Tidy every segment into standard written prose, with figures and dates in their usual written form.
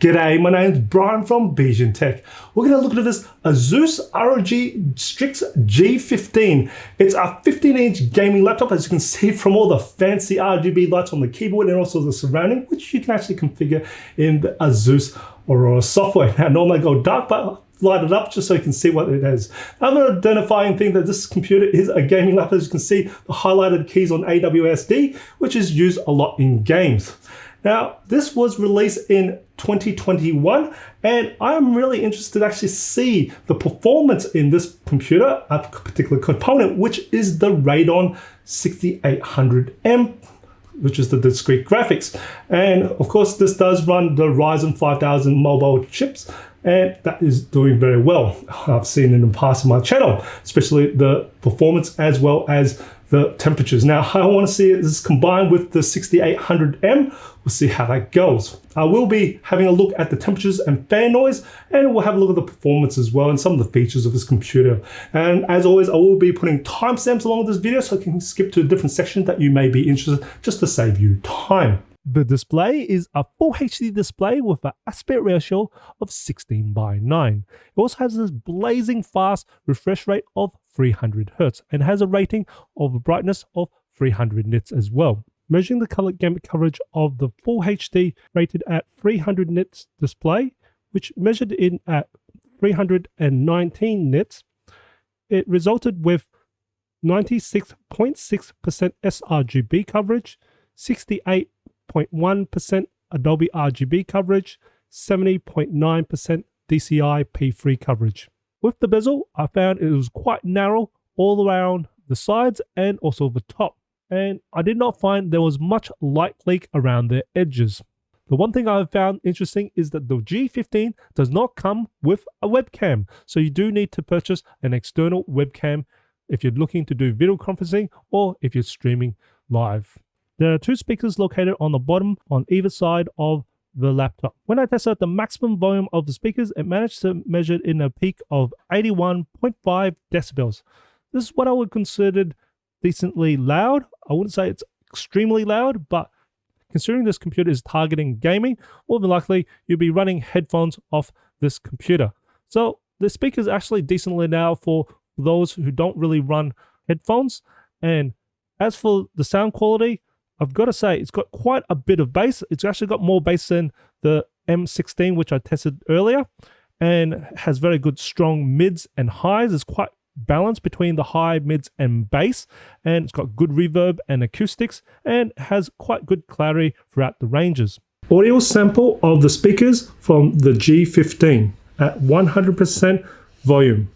G'day, my name's Brian from BsianTech. We're going to look at this Asus ROG Strix G15. It's a 15-inch gaming laptop, as you can see from all the fancy RGB lights on the keyboard and also the surrounding, which you can actually configure in the Asus Aurora software. Now, normally I go dark, but light it up just so you can see what it is. Another identifying thing that this computer is a gaming laptop. As you can see, the highlighted keys on AWSD, which is used a lot in games. Now, this was released in 2021, and I'm really interested to actually see the performance in this computer, a particular component, which is the Radeon 6800M, which is the discrete graphics. And of course, this does run the Ryzen 5000 mobile chips, and that is doing very well. I've seen in the past in my channel, especially the performance as well as the temperatures. Now, I want to see this combined with the 6800M. We'll see how that goes. I will be having a look at the temperatures and fan noise, and we'll have a look at the performance as well and some of the features of this computer. And as always, I will be putting timestamps along with this video so you can skip to a different section that you may be interested, just to save you time. The display is a full HD display with an aspect ratio of 16:9. It also has this blazing fast refresh rate of 300 Hz and has a rating of a brightness of 300 nits as well. Measuring the color gamut coverage of the full HD rated at 300 nits display, which measured in at 319 nits, it resulted with 96.6% sRGB coverage, 68.1% Adobe RGB coverage, 70.9% DCI P3 coverage. With the bezel, I found it was quite narrow all around the sides and also the top, and I did not find there was much light leak around the edges. The one thing I found interesting is that the G15 does not come with a webcam, so you do need to purchase an external webcam if you're looking to do video conferencing or if you're streaming live. There are two speakers located on the bottom on either side of the laptop. When I tested the maximum volume of the speakers, it managed to measure in a peak of 81.5 decibels. This is what I would consider decently loud. I wouldn't say it's extremely loud, but considering this computer is targeting gaming, more than likely you'll be running headphones off this computer. So the speaker is actually decently loud for those who don't really run headphones. And as for the sound quality, I've got to say it's got quite a bit of bass. It's actually got more bass than the M16, which I tested earlier, and has very good strong mids and highs. It's quite balanced between the high, mids, and bass, and it's got good reverb and acoustics, and has quite good clarity throughout the ranges. Audio sample of the speakers from the G15 at 100% volume.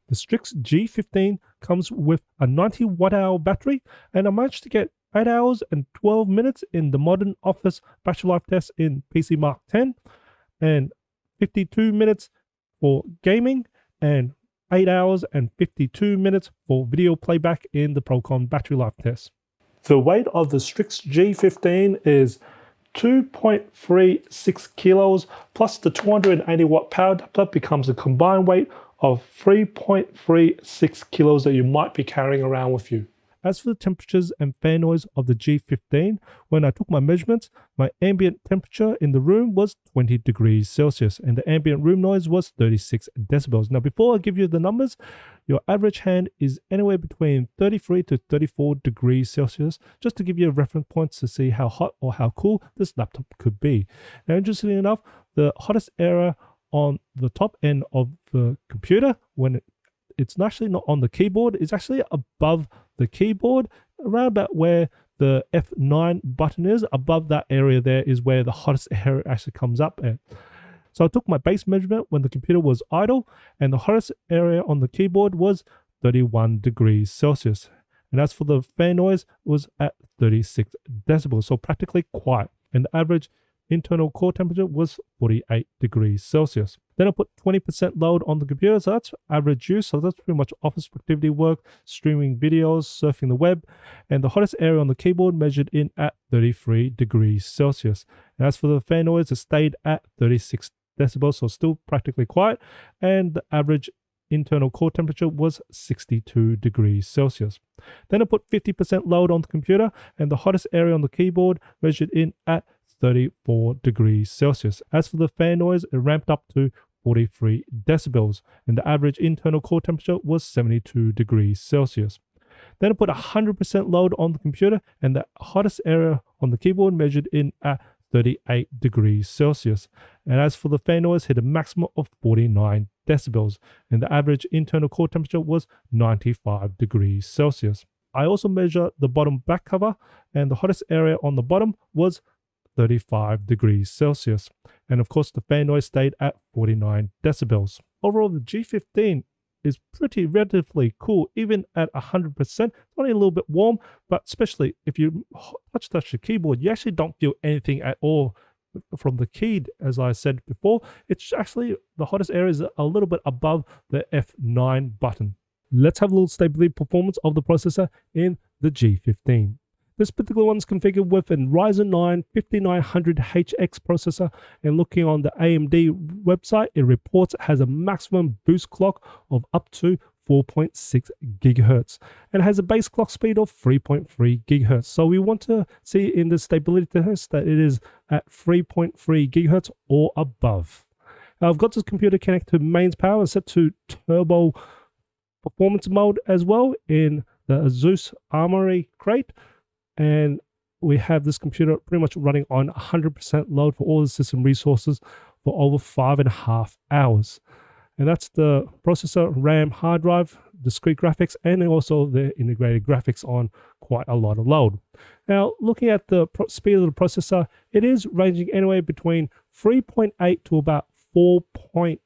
The Strix G15 comes with a 90 watt-hour battery, and I managed to get 8 hours and 12 minutes in the modern office battery life test in PC Mark 10, and 52 minutes for gaming, and 8 hours and 52 minutes for video playback in the Procon battery life test. The weight of the Strix G15 is 2.36 kilos, plus the 280 watt power adapter becomes a combined weight of 3.36 kilos that you might be carrying around with you. As for the temperatures and fan noise of the G15, when I took my measurements, my ambient temperature in the room was 20 degrees Celsius and the ambient room noise was 36 decibels. Now, before I give you the numbers, your average hand is anywhere between 33 to 34 degrees Celsius, just to give you a reference point to see how hot or how cool this laptop could be. Now, interestingly enough, the hottest area on the top end of the computer, when it's actually not on the keyboard, it's actually above the keyboard, around about where the F9 button is, above that area there is where the hottest area actually comes up at. So I took my base measurement when the computer was idle, and the hottest area on the keyboard was 31 degrees Celsius. And as for the fan noise, it was at 36 decibels, so practically quiet. And the average internal core temperature was 48 degrees Celsius. Then I put 20% load on the computer, so that's average use. So that's pretty much office productivity work, streaming videos, surfing the web. And the hottest area on the keyboard measured in at 33 degrees Celsius. And as for the fan noise, it stayed at 36 decibels, so still practically quiet. And the average internal core temperature was 62 degrees Celsius. Then I put 50% load on the computer, and the hottest area on the keyboard measured in at 34 degrees Celsius. As for the fan noise, it ramped up to 43 decibels, and the average internal core temperature was 72 degrees Celsius. Then I put 100% load on the computer, and the hottest area on the keyboard measured in at 38 degrees Celsius. And as for the fan noise, hit a maximum of 49 decibels, and the average internal core temperature was 95 degrees Celsius. I also measured the bottom back cover, and the hottest area on the bottom was 35 degrees Celsius. And of course, the fan noise stayed at 49 decibels. Overall, the G15 is pretty relatively cool, even at 100%. It's only a little bit warm, but especially if you touch the keyboard, you actually don't feel anything at all from the key. As I said before, it's actually the hottest area is a little bit above the F9 button. Let's have a little stability performance of the processor in the G15. This particular one is configured with a Ryzen 9 5900HX processor, and looking on the AMD website, it reports it has a maximum boost clock of up to 4.6 gigahertz and has a base clock speed of 3.3 gigahertz. So we want to see in the stability test that it is at 3.3 gigahertz or above. Now I've got this computer connected to mains power and set to turbo performance mode as well in the Asus Armory crate. And we have this computer pretty much running on 100% load for all the system resources for over 5.5 hours. And that's the processor, RAM, hard drive, discrete graphics, and also the integrated graphics on quite a lot of load. Now, looking at the speed of the processor, it is ranging anywhere between 3.8 to about 4.2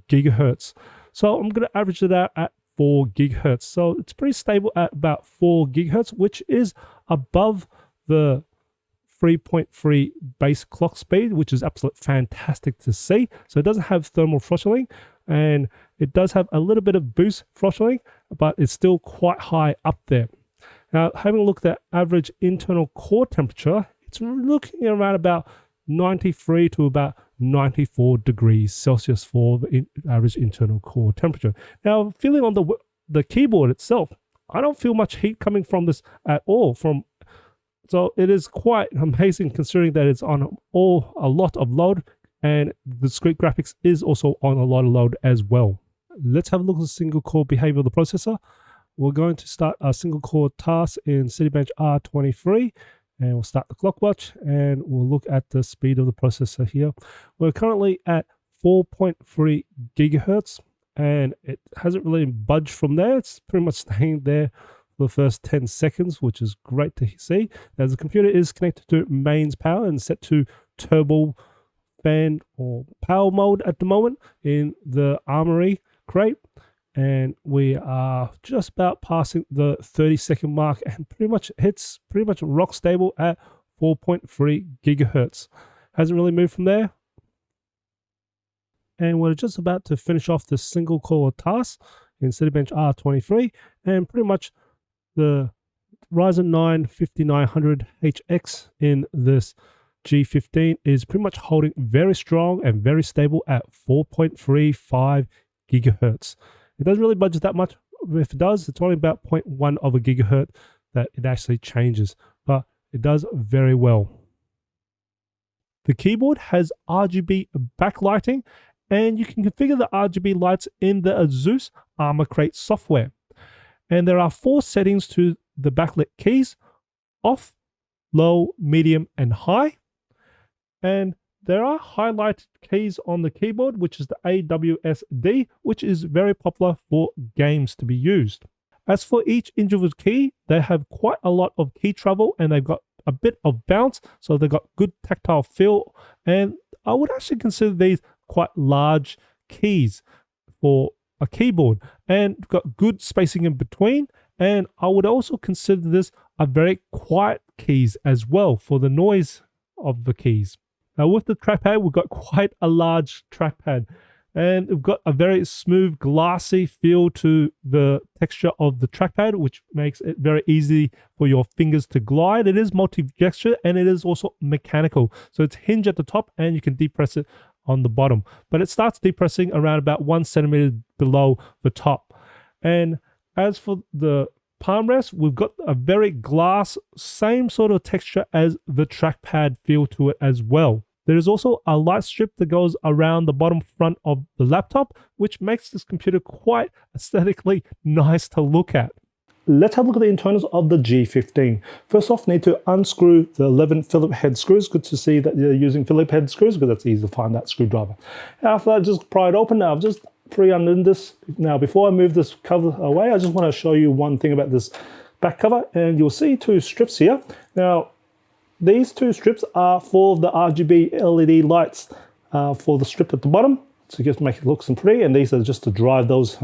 gigahertz. So I'm going to average it out at 4 gigahertz. So it's pretty stable at about 4 gigahertz, which is above the 3.3 base clock speed, which is absolutely fantastic to see. So it doesn't have thermal throttling, and it does have a little bit of boost throttling, but it's still quite high up there. Now, having a look at average internal core temperature, it's looking around about 93 to about 94 degrees Celsius for the average internal core temperature. Now, feeling on the keyboard itself, I don't feel much heat coming from this at all. So it is quite amazing considering that it's on a lot of load, and the discrete graphics is also on a lot of load as well. Let's have a look at the single core behavior of the processor. We're going to start a single core task in Cinebench R23. And we'll start the clock watch, and we'll look at the speed of the processor here. We're currently at 4.3 gigahertz, and it hasn't really budged from there. It's pretty much staying there for the first 10 seconds, which is great to see. Now, the computer is connected to mains power and set to turbo fan or power mode at the moment in the Armory crate. And we are just about passing the 30-second mark, and pretty much rock stable at 4.3 gigahertz. Hasn't really moved from there. And we're just about to finish off the single core task in Cinebench R23, and pretty much the Ryzen 9 5900HX in this G15 is pretty much holding very strong and very stable at 4.35 gigahertz. It doesn't really budge that much. If it does, it's only about 0.1 of a gigahertz that it actually changes, but it does very well. The keyboard has RGB backlighting, and you can configure the RGB lights in the Asus Armor Crate software. And there are 4 settings to the backlit keys: off, low, medium, and high. And there are highlighted keys on the keyboard, which is the AWSD, which is very popular for games to be used. As for each individual key, they have quite a lot of key travel and they've got a bit of bounce, so they've got good tactile feel, and I would actually consider these quite large keys for a keyboard, and got good spacing in between. And I would also consider this a very quiet keys as well for the noise of the keys. Now with the trackpad, we've got quite a large trackpad, and we've got a very smooth, glassy feel to the texture of the trackpad, which makes it very easy for your fingers to glide. It is multi-gesture and it is also mechanical. So it's hinged at the top and you can depress it on the bottom. But it starts depressing around about 1 centimeter below the top. And as for the palm rest, we've got a very glass, same sort of texture as the trackpad feel to it as well. There is also a light strip that goes around the bottom front of the laptop, which makes this computer quite aesthetically nice to look at. Let's have a look at the internals of the G15. First off, need to unscrew the 11 Phillips head screws. Good to see that you're using Phillips head screws because it's easy to find that screwdriver. After that, just pry it open. Now I've just pre-undone this. Now before I move this cover away, I just want to show you one thing about this back cover, and you'll see 2 strips here. Now these 2 strips are for the RGB LED lights for the strip at the bottom, to just make it look some pretty, and these are just to drive those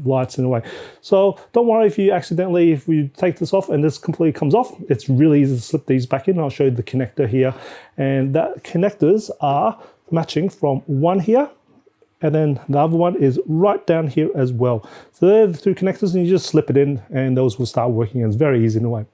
lights in a way. So don't worry if you take this off and this completely comes off. It's really easy to slip these back in. I'll show you the connector here, and that connectors are matching from one here, and then the other one is right down here as well. So they're the 2 connectors, and you just slip it in and those will start working. It's very easy in a way.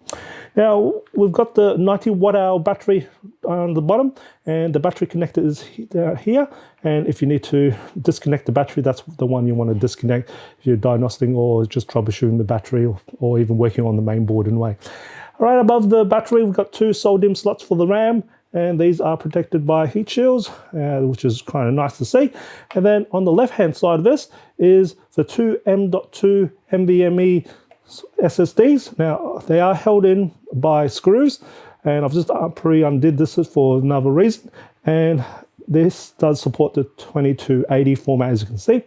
Now we've got the 90 watt-hour battery on the bottom, and the battery connector is here, and if you need to disconnect the battery, that's the one you want to disconnect if you're diagnosing or just troubleshooting the battery, or even working on the main board in a way. Right above the battery, we've got 2 SODIMM slots for the RAM, and these are protected by heat shields, which is kind of nice to see. And then on the left hand side of this is the 2 M.2 NVMe SSDs. Now they are held in by screws, and I've just pre-undid this for another reason, and this does support the 2280 format, as you can see.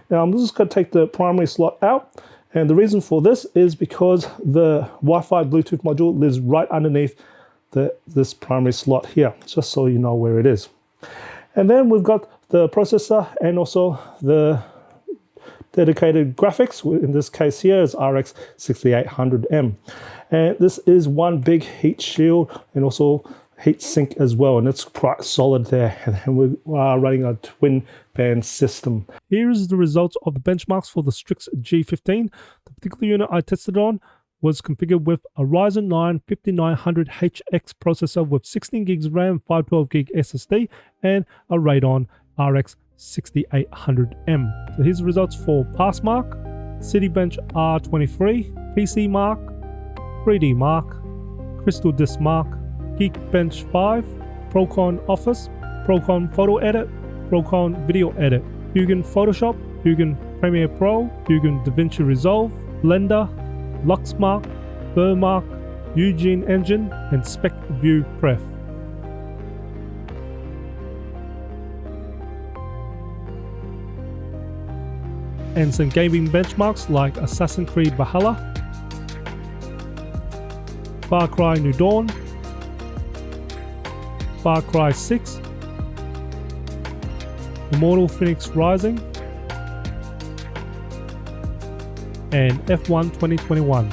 Now I'm just going to take the primary slot out, and the reason for this is because the Wi-Fi Bluetooth module lives right underneath this primary slot here, just so you know where it is. And then we've got the processor and also the dedicated graphics. In this case here is RX 6800M, and this is one big heat shield and also heat sink as well, and it's quite solid there. And we are running a twin band system. Here is the results of the benchmarks for the Strix G15. The particular unit I tested on was configured with a Ryzen 9 5900HX processor with 16 gigs RAM, 512 gig SSD, and a Radeon RX 6800M. So here's the results for Passmark, Citybench R23, PC Mark, 3D Mark, Crystal Disk Mark, Geekbench 5, Procon Office, Procon Photo Edit, Procon Video Edit, Fusion Photoshop, Fusion Premiere Pro, Fusion DaVinci Resolve, Blender, Luxmark, Burmark, Eugene Engine, and SpecView Pref. And some gaming benchmarks like Assassin's Creed Valhalla, Far Cry New Dawn, Far Cry 6, Immortal Phoenix Rising, and F1 2021.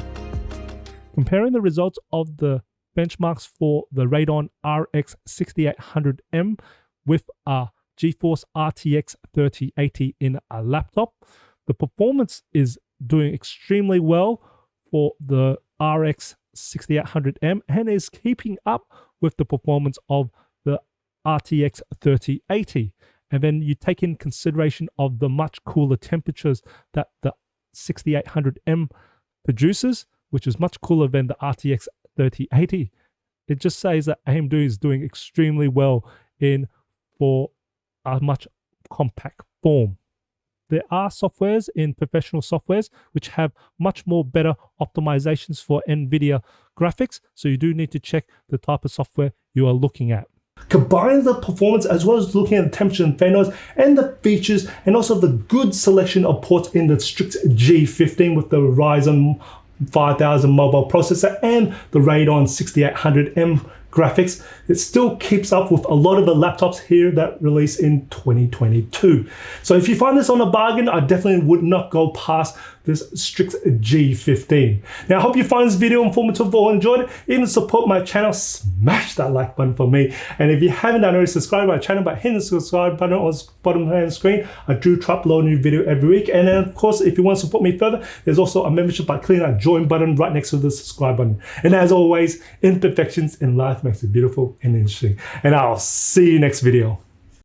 Comparing the results of the benchmarks for the Radeon RX 6800M with a GeForce RTX 3080 in a laptop, the performance is doing extremely well for the RX 6800M and is keeping up with the performance of the RTX 3080. And then you take in consideration of the much cooler temperatures that the 6800M produces, which is much cooler than the RTX 3080. It just says that AMD is doing extremely well for a much compact form. There are softwares in professional softwares which have much more better optimizations for NVIDIA graphics, so you do need to check the type of software you are looking at. Combine the performance as well as looking at the temperature and fan noise and the features, and also the good selection of ports in the Strix G15 with the Ryzen 5000 mobile processor and the Radeon 6800M graphics. It still keeps up with a lot of the laptops here that released in 2022. So if you find this on a bargain, I definitely would not go past this Strix G15. Now I hope you find this video informative or enjoyed it. Even support my channel, smash that like button for me. And if you haven't done already, subscribe to my channel by hitting the subscribe button on the bottom hand of the screen. I do try to upload a new video every week. And then of course, if you want to support me further, there's also a membership by clicking that join button right next to the subscribe button. And as always, imperfections in life makes it beautiful and interesting. And I'll see you next video.